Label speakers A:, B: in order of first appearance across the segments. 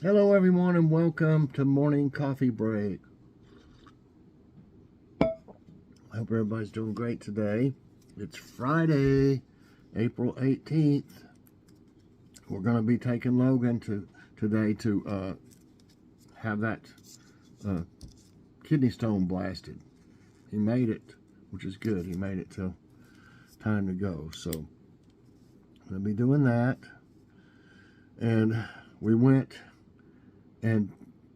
A: Hello everyone and welcome to Morning Coffee Break. I hope everybody's doing great today. It's Friday, April 18th. We're going to be taking Logan today to have that kidney stone blasted. He made it, which is good. He made it till time to go. So I'm going to be doing that. And we went and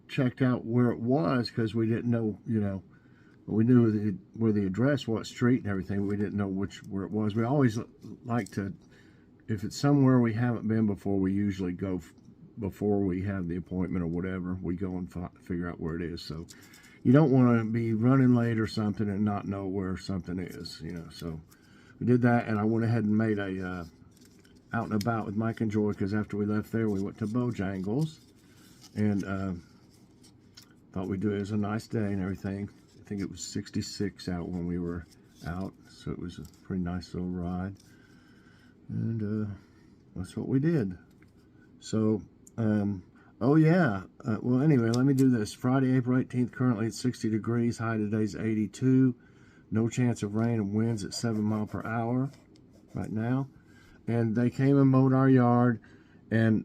A: checked out where it was because we didn't know, we knew where the address, what street and everything. We didn't know where it was. We always like to, if it's somewhere we haven't been before, we usually go before we have the appointment or whatever. We go and figure out where it is. So you don't want to be running late or something and not know where something is, So we did that, and I went ahead and made a out and about with Mike and Joy, because after we left there, we went to Bojangles, and thought we'd do it. It was a nice day and everything. I think it was 66 out when we were out, so it was a pretty nice little ride, and that's what we did. So oh yeah, well anyway, let me do this. Friday, April 18th, currently it's 60 degrees, high today's 82, no chance of rain, and winds at 7 miles per hour right now. And they came and mowed our yard, and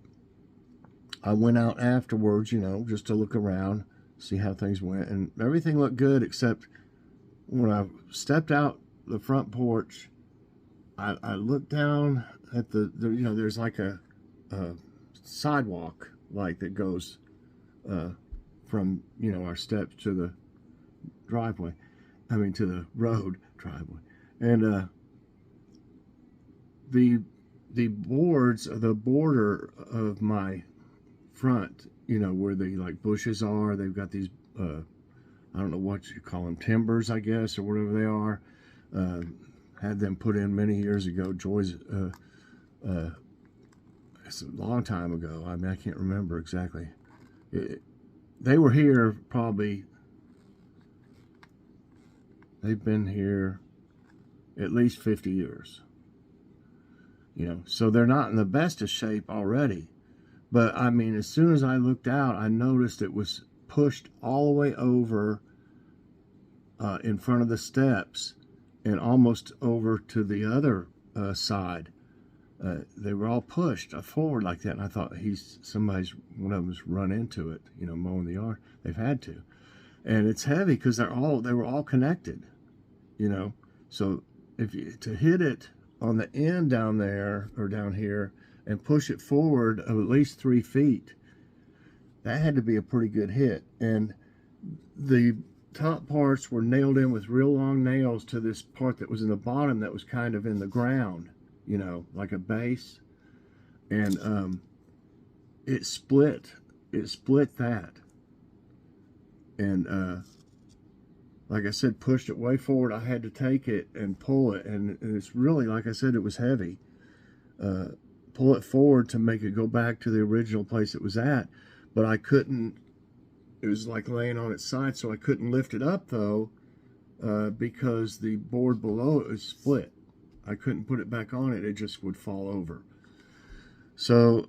A: I went out afterwards, just to look around, see how things went, and everything looked good, except when I stepped out the front porch, I looked down at there's like a sidewalk that goes from our steps to the driveway, to the road driveway, and the border of my front, where the bushes are, they've got these I don't know what you call them, timbers, I guess, or whatever they are. Had them put in many years ago. Joy's it's a long time ago. I can't remember exactly. They were here probably. They've been here at least 50 years. So they're not in the best of shape already. But as soon as I looked out, I noticed it was pushed all the way over in front of the steps and almost over to the other side. They were all pushed forward like that, and I thought one of them's run into it, mowing the yard. They've had to, and it's heavy because they were all connected, So to hit it on the end down there or down here and push it forward of at least 3 feet, that had to be a pretty good hit. And the top parts were nailed in with real long nails to this part that was in the bottom that was kind of in the ground, like a base. And it split that. And like I said, pushed it way forward. I had to take it and pull it, and it's really, like I said, it was heavy. Pull it forward to make it go back to the original place it was at, but I couldn't. It was like laying on its side, so I couldn't lift it up though, because the board below it was split. I couldn't put it back on it; it just would fall over. So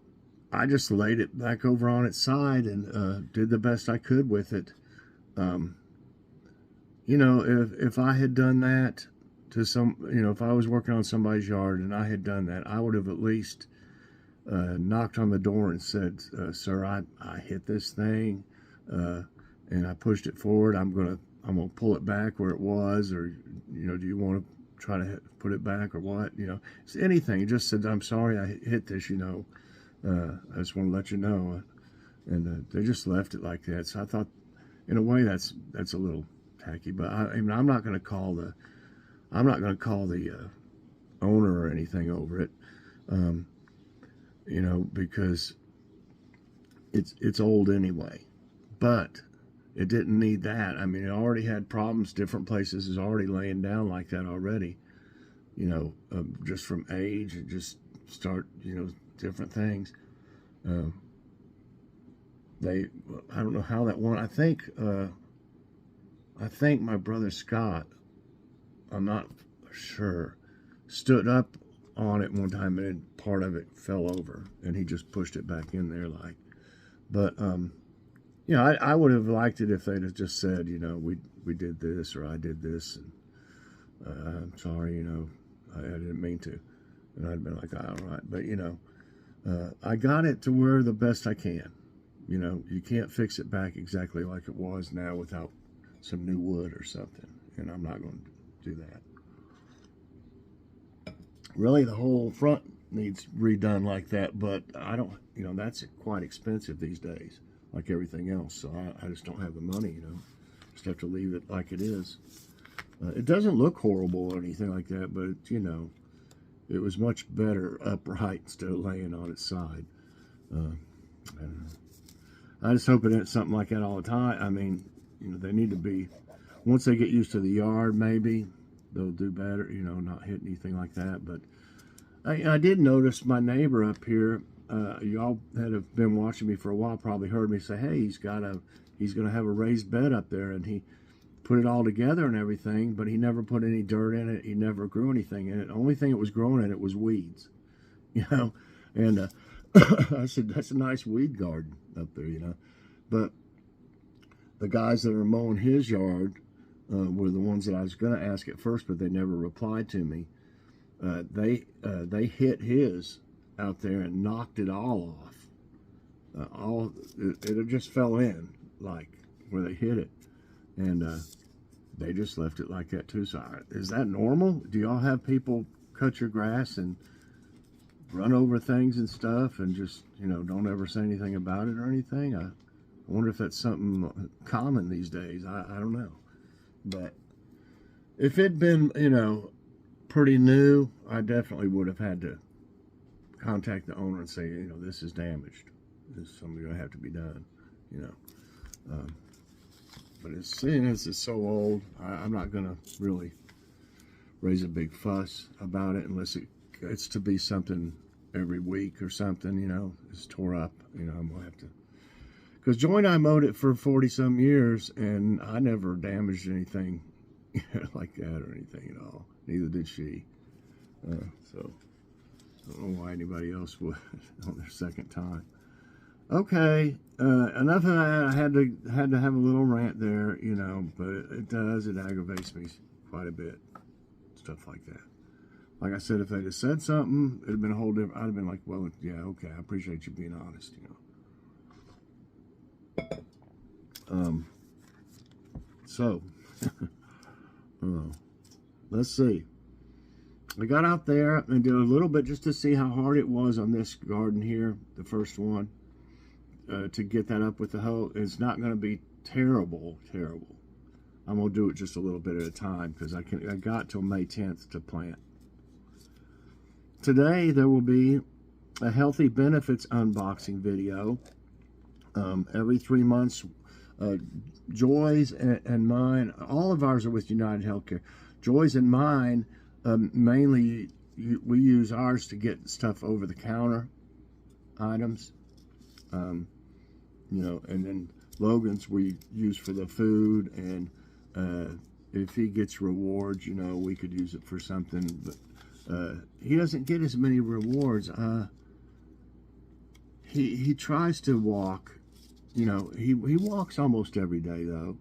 A: I just laid it back over on its side and did the best I could with it. If I had done that to if I was working on somebody's yard and I had done that, I would have at least knocked on the door and said, "Sir, I hit this thing, and I pushed it forward. I'm gonna pull it back where it was, or do you want to try to put it back or what? It's anything." He just said, "I'm sorry, I hit this. I just want to let you know," and they just left it like that. So I thought, in a way, that's a little tacky, but I'm not going to call the owner or anything over it, because it's old anyway. But it didn't need that. It already had problems. Different places is already laying down like that already. Just from age and just start, different things. I don't know how that went. I think my brother Scott, I'm not sure, stood up on it one time and part of it fell over, and he just pushed it back in there But you know, I would have liked it if they'd have just said, you know, we did this, or I did this, and I'm sorry, you know, I didn't mean to. And I'd been like, all right. But, you know, I got it to where the best I can. You know, you can't fix it back exactly like it was now without some new wood or something. And I'm not going to do that. Really, the whole front needs redone like that. But I don't, you know, that's quite expensive these days, like everything else. So I just don't have the money, you know. Just have to leave it like it is. It doesn't look horrible or anything like that, but, you know, it was much better upright instead of laying on its side. I just hope it ain't something like that all the time. I mean, you know, they need to be, once they get used to the yard, maybe they'll do better, you know, not hit anything like that. But I did notice my neighbor up here, y'all that have been watching me for a while probably heard me say, hey, he's going to have a raised bed up there, and he put it all together and everything, but he never put any dirt in it. He never grew anything in it. The only thing that was growing in it was weeds, you know. And I said, that's a nice weed garden up there, you know. But the guys that are mowing his yard were the ones that I was going to ask at first, but they never replied to me. They hit his out there and knocked it all off. It just fell in, like where they hit it. And they just left it like that too. So is that normal? Do y'all have people cut your grass and run over things and stuff and just, you know, don't ever say anything about it or anything? I wonder if that's something common these days. I don't know. But if it'd been, you know, pretty new, I definitely would have had to contact the owner and say, you know, this is damaged. This is something going to have to be done, you know. But as soon as it's so old, I'm not going to really raise a big fuss about it unless it's to be something every week or something, you know. It's tore up, you know, I'm going to have to. Because Joy and I mowed it for 40-some years, and I never damaged anything like that or anything at all. Neither did she. So I don't know why anybody else would on their second time. Okay, enough of that. I had to have a little rant there, you know, but it aggravates me quite a bit, stuff like that. Like I said, if they'd have said something, it'd have been a whole different, I'd have been like, well, yeah, okay, I appreciate you being honest, you know. So, let's see. I got out there and did a little bit just to see how hard it was on this garden here, the first one. To get that up with the hoe. It's not going to be terrible. I'm going to do it just a little bit at a time because I got till May 10th to plant. Today there will be a Healthy Benefits unboxing video. Every 3 months, Joy's and mine, all of ours are with United Healthcare. Joy's and mine, mainly we use ours to get stuff over the counter items. You know, and then Logan's we use for the food, and if he gets rewards, you know, we could use it for something. But he doesn't get as many rewards. He tries to walk, you know, he walks almost every day though.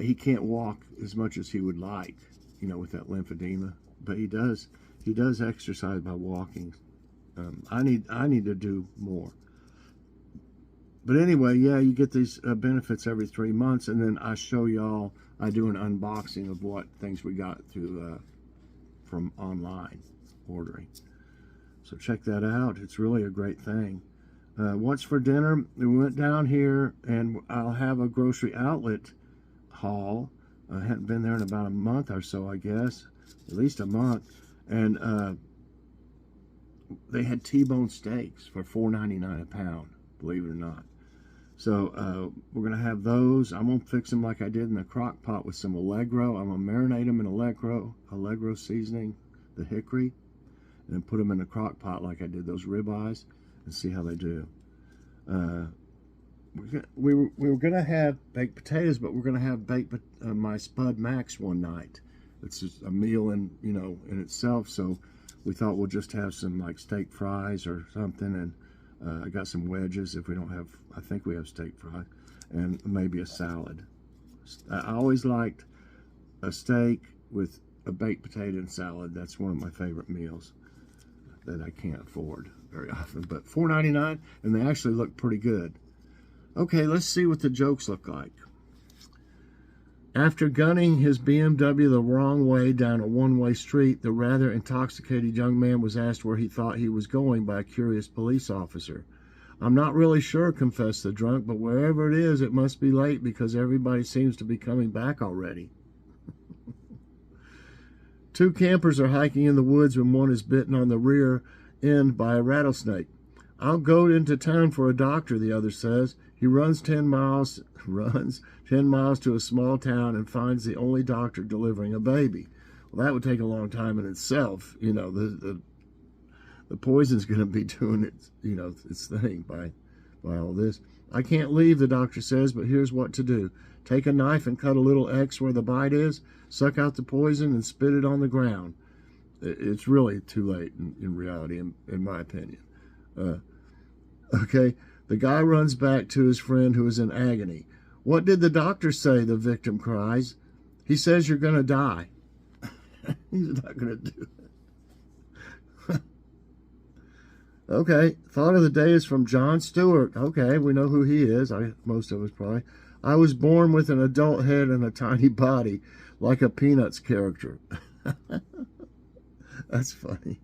A: He can't walk as much as he would like, you know, with that lymphedema, but he does exercise by walking. I need to do more. But anyway, yeah, you get these benefits every 3 months, and then I show y'all, I do an unboxing of what things we got through from online ordering. So check that out. It's really a great thing. Once for dinner, we went down here, and I'll have a grocery outlet haul. I hadn't been there in about a month or so, I guess, at least a month, and they had T-bone steaks for $4.99 a pound, believe it or not. So we're going to have those. I'm going to fix them like I did in the crock pot with some Allegro. I'm going to marinate them in Allegro seasoning, the hickory, and then put them in the crock pot like I did those ribeyes and see how they do. We were going to have baked potatoes, but we're going to have baked my Spud Max one night. It's just a meal in itself, so we thought we'll just have some like steak fries or something, and I got some wedges if we don't have, I think we have steak fry, and maybe a salad. I always liked a steak with a baked potato and salad. That's one of my favorite meals that I can't afford very often. But $4.99, and they actually look pretty good. Okay, let's see what the jokes look like. After gunning his BMW the wrong way down a one-way street, the rather intoxicated young man was asked where he thought he was going by a curious police officer. "I'm not really sure," confessed the drunk, "but wherever it is, it must be late because everybody seems to be coming back already." Two campers are hiking in the woods when one is bitten on the rear end by a rattlesnake. "I'll go into town for a doctor," the other says. He runs 10 miles to a small town and finds the only doctor delivering a baby. Well, that would take a long time in itself. You know, the poison's going to be doing its, you know, its thing by all this. "I can't leave," the doctor says, "but here's what to do. Take a knife and cut a little X where the bite is, suck out the poison, and spit it on the ground." It's really too late in reality, in my opinion. Okay, the guy runs back to his friend who is in agony. "What did the doctor say?" the victim cries. "He says you're going to die." He's not going to do it. Okay, thought of the day is from Jon Stewart. Okay, we know who he is. Most of us probably. "I was born with an adult head and a tiny body, like a Peanuts character." That's funny.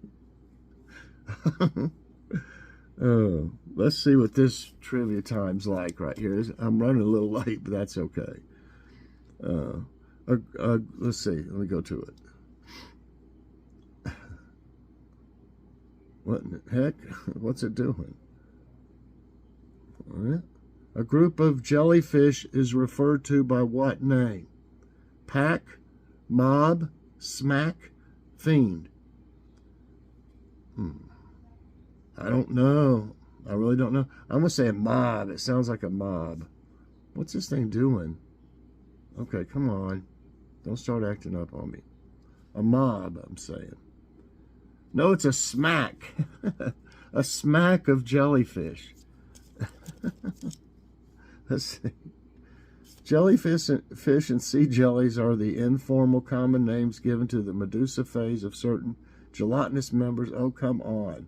A: Oh, let's see what this trivia time's like right here. I'm running a little late, but that's okay. Let's see. Let me go to it. What in the heck? What's it doing? All right. A group of jellyfish is referred to by what name? Pack, mob, smack, fiend. I don't know. I really don't know. I'm going to say a mob. It sounds like a mob. What's this thing doing? Okay, come on. Don't start acting up on me. A mob, I'm saying. No, it's a smack. A smack of jellyfish. Let's see. Jellyfish and sea jellies are the informal common names given to the medusa phase of certain gelatinous members. Oh, come on.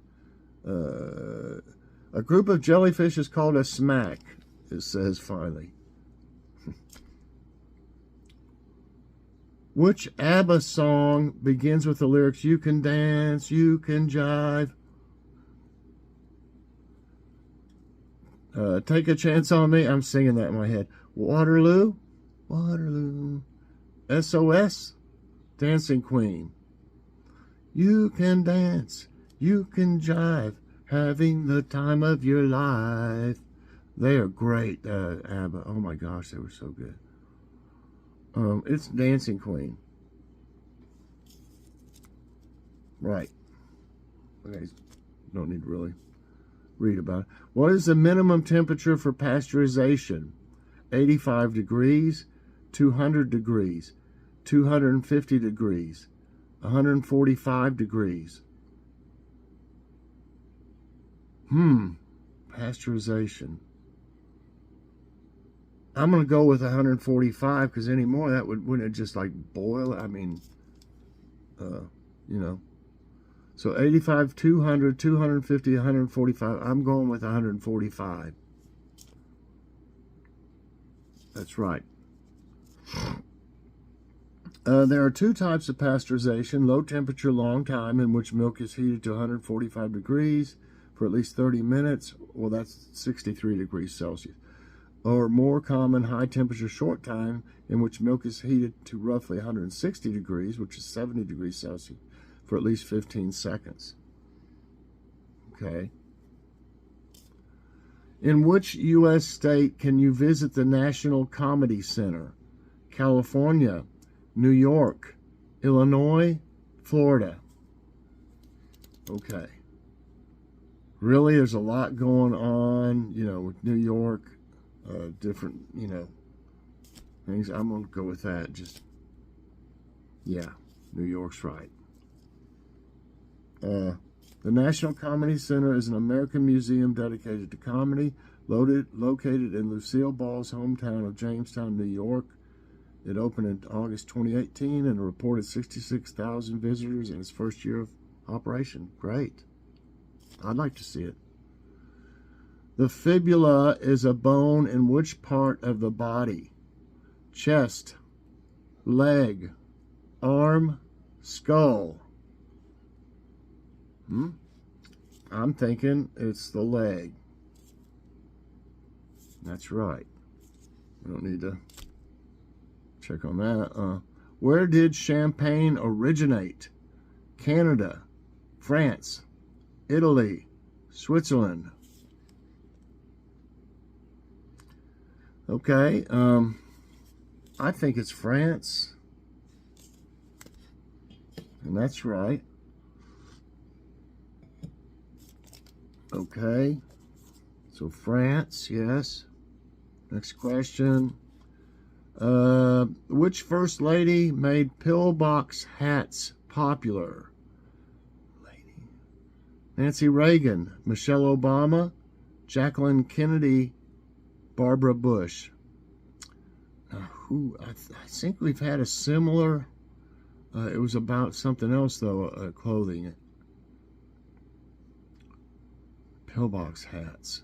A: A group of jellyfish is called a smack, it says finally. Which ABBA song begins with the lyrics, "You can dance, you can jive"? Take a chance on me. I'm singing that in my head. Waterloo, Waterloo. SOS, Dancing Queen. You can dance, you can jive, having the time of your life. They are great, ABBA. Oh my gosh, they were so good. It's Dancing Queen. Right. Okay, don't need to really read about it. What is the minimum temperature for pasteurization? 85 degrees, 200 degrees, 250 degrees, 145 degrees. Pasteurization. I'm going to go with 145 because any more that wouldn't it just like boil? I mean, you know. So 85, 200, 250, 145. I'm going with 145. That's right. There are two types of pasteurization: low temperature, long time, in which milk is heated to 145 degrees for at least 30 minutes. Well, that's 63 degrees Celsius. Or more common, high temperature, short time, in which milk is heated to roughly 160 degrees, which is 70 degrees Celsius, for at least 15 seconds. Okay. In which U.S. state can you visit the National Comedy Center? California, New York, Illinois, Florida. Okay. Really, there's a lot going on, you know, with New York, different, you know, things. I'm going to go with that. Just, yeah, New York's right. The National Comedy Center is an American museum dedicated to comedy, located in Lucille Ball's hometown of Jamestown, New York. It opened in August 2018 and reported 66,000 visitors in its first year of operation. Great. I'd like to see it. The fibula is a bone in which part of the body? Chest, leg, arm, skull. I'm thinking it's the leg. That's right. We don't need to check on that. Where did champagne originate? Canada, France, Italy, Switzerland. Okay, I think it's France. And that's right. Okay, so France, yes. Next question. Which first lady made pillbox hats popular? Lady. Nancy Reagan, Michelle Obama, Jacqueline Kennedy, Barbara Bush. I think we've had a similar, it was about something else though, clothing. Pillbox hats.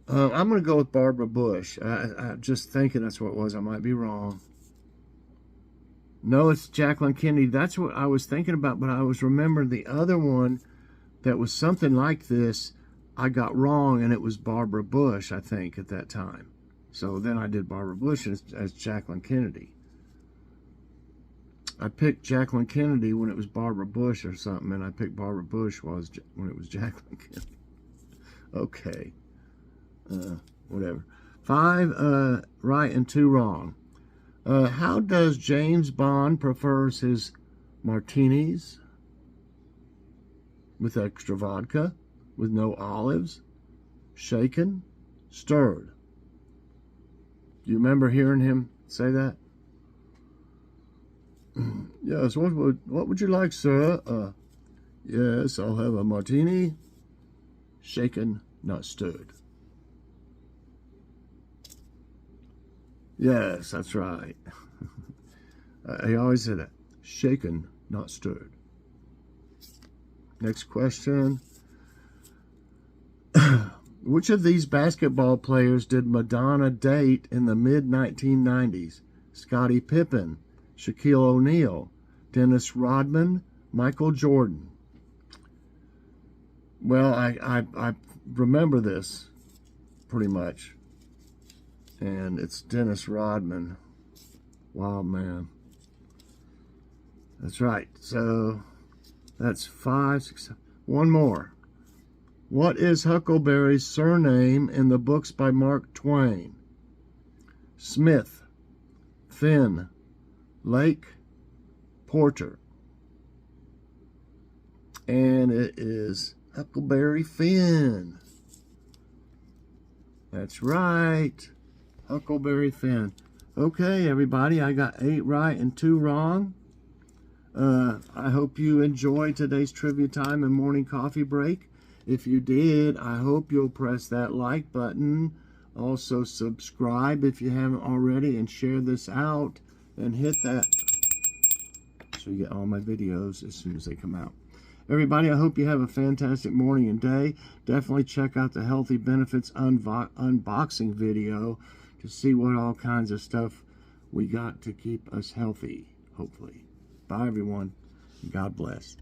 A: I'm going to go with Barbara Bush. I'm just thinking that's what it was. I might be wrong. No, it's Jacqueline Kennedy. That's what I was thinking about, but I was remembering the other one that was something like this. I got wrong, and it was Barbara Bush, I think, at that time. So then I did Barbara Bush as Jacqueline Kennedy. I picked Jacqueline Kennedy when it was Barbara Bush or something, and I picked Barbara Bush when it was Jacqueline Kennedy. Okay. Whatever. 5 right and 2 wrong. How does James Bond prefers his martinis? With extra vodka? With no olives? Shaken? Stirred? Do you remember hearing him say that? Yes, what would you like, sir? Yes, I'll have a martini. Shaken, not stirred. Yes, that's right. He always said that. Shaken, not stirred. Next question. Which of these basketball players did Madonna date in the mid-1990s? Scottie Pippen, Shaquille O'Neal, Dennis Rodman, Michael Jordan. Well, I remember this pretty much. And it's Dennis Rodman. Wild man. That's right. So that's 5, 6, 7. One more. What is Huckleberry's surname in the books by Mark Twain? Smith, Finn, Lake, Porter. And it is Huckleberry Finn. That's right. Huckleberry Finn. Okay, everybody, I got 8 right and 2 wrong. I hope you enjoyed today's trivia time and morning coffee break. If you did, I hope you'll press that like button. Also subscribe if you haven't already, and share this out and hit that so you get all my videos as soon as they come out. Everybody, I hope you have a fantastic morning and day. Definitely check out the Healthy Benefits unboxing video to see what all kinds of stuff we got to keep us healthy, hopefully. Bye, everyone. God bless.